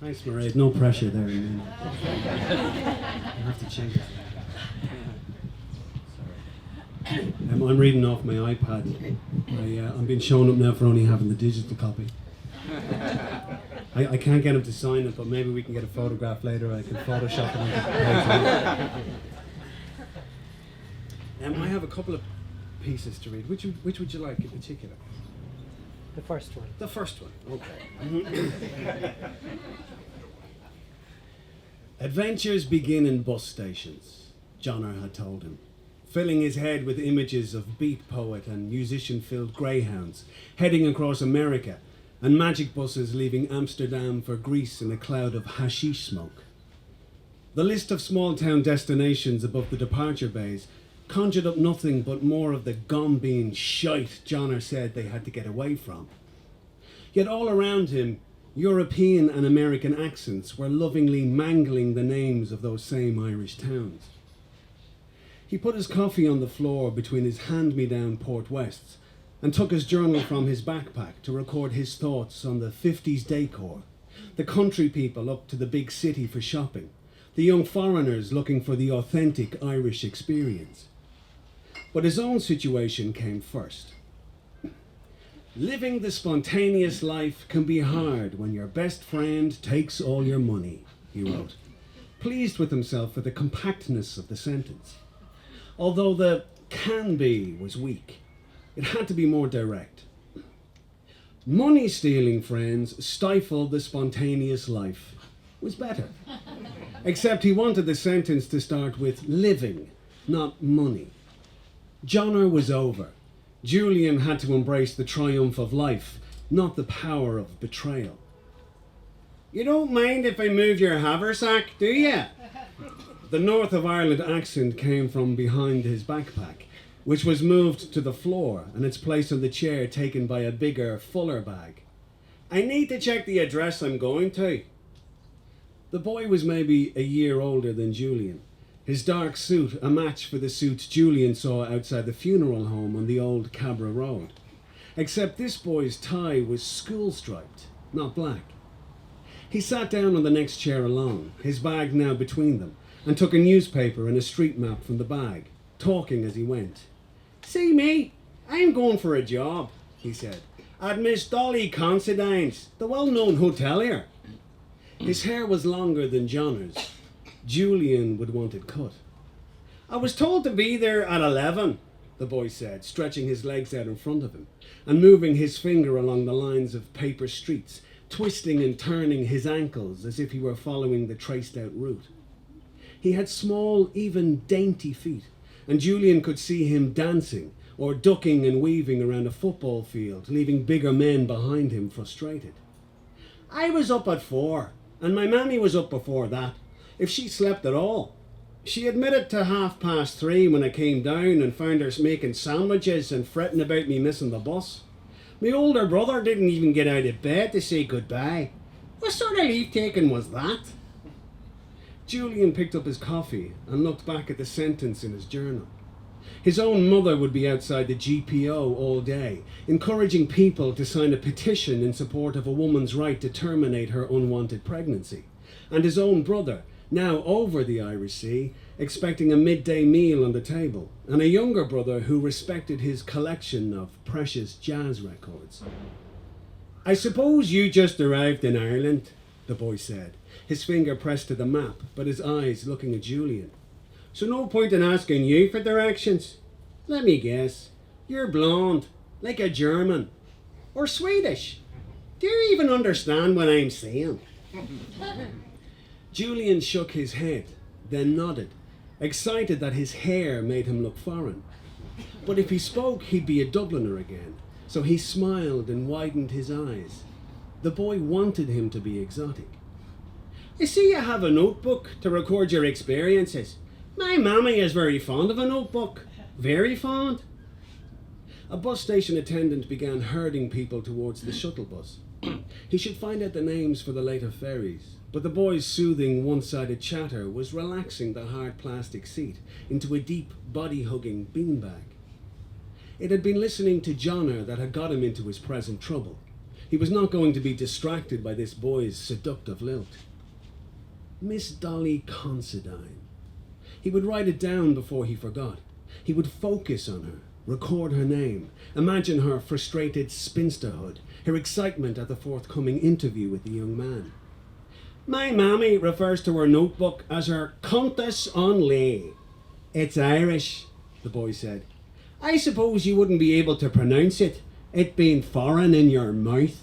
Thanks, Mairead. No pressure there. You have to change it. Sorry. I'm reading off my iPad. I'm being shown up now for only having the digital copy. I can't get him to sign it, but maybe we can get a photograph later. I can Photoshop it onto the page. I have a couple of pieces to read. Which would you like in particular? The first one. The first one, okay. Adventures begin in bus stations, Johnner had told him, filling his head with images of beat poet and musician-filled greyhounds heading across America and magic buses leaving Amsterdam for Greece in a cloud of hashish smoke. The list of small-town destinations above the departure bays conjured up nothing but more of the gombeen shite Johnner said they had to get away from. Yet all around him, European and American accents were lovingly mangling the names of those same Irish towns. He put his coffee on the floor between his hand-me-down Port Wests and took his journal from his backpack to record his thoughts on the 50s decor, the country people up to the big city for shopping, the young foreigners looking for the authentic Irish experience. But his own situation came first. Living the spontaneous life can be hard when your best friend takes all your money, he wrote, pleased with himself for the compactness of the sentence. Although the can be was weak, it had to be more direct. Money stealing friends stifled the spontaneous life was better. Except he wanted the sentence to start with living, not money. Johnner was over. Julian had to embrace the triumph of life, not the power of betrayal. You don't mind if I move your haversack, do you? The North of Ireland accent came from behind his backpack, which was moved to the floor and its place on the chair taken by a bigger, fuller bag. I need to check the address I'm going to. The boy was maybe a year older than Julian. His dark suit a match for the suits Julian saw outside the funeral home on the old Cabra Road. Except this boy's tie was school-striped, not black. He sat down on the next chair alone, his bag now between them, and took a newspaper and a street map from the bag, talking as he went. See me, I'm going for a job, he said, at Miss Dolly Considine's, the well-known hotelier. His hair was longer than Johnner's. Julian would want it cut. I was told to be there at 11, the boy said, stretching his legs out in front of him and moving his finger along the lines of paper streets, twisting and turning his ankles as if he were following the traced-out route. He had small, even dainty feet, and Julian could see him dancing or ducking and weaving around a football field, leaving bigger men behind him frustrated. I was up at 4, and my mammy was up before that, if she slept at all. She admitted to 3:30 when I came down and found her making sandwiches and fretting about me missing the bus. My older brother didn't even get out of bed to say goodbye. What sort of leave-taking was that? Julian picked up his coffee and looked back at the sentence in his journal. His own mother would be outside the GPO all day, encouraging people to sign a petition in support of a woman's right to terminate her unwanted pregnancy. And his own brother, now over the Irish Sea, expecting a midday meal on the table, and a younger brother who respected his collection of precious jazz records. I suppose you just arrived in Ireland, the boy said, his finger pressed to the map, but his eyes looking at Julian. So no point in asking you for directions. Let me guess, you're blonde, like a German, or Swedish. Do you even understand what I'm saying? Julian shook his head, then nodded, excited that his hair made him look foreign. But if he spoke, he'd be a Dubliner again, so he smiled and widened his eyes. The boy wanted him to be exotic. I see you have a notebook to record your experiences. My mammy is very fond of a notebook. Very fond. A bus station attendant began herding people towards the shuttle bus. He should find out the names for the later ferries, but the boy's soothing one-sided chatter was relaxing the hard plastic seat into a deep, body-hugging beanbag. It had been listening to Johnner that had got him into his present trouble. He was not going to be distracted by this boy's seductive lilt. Miss Dolly Considine. He would write it down before he forgot. He would focus on her, record her name, imagine her frustrated spinsterhood, her excitement at the forthcoming interview with the young man. My mammy refers to her notebook as her Countess on Lay. It's Irish, the boy said. I suppose you wouldn't be able to pronounce it, it being foreign in your mouth.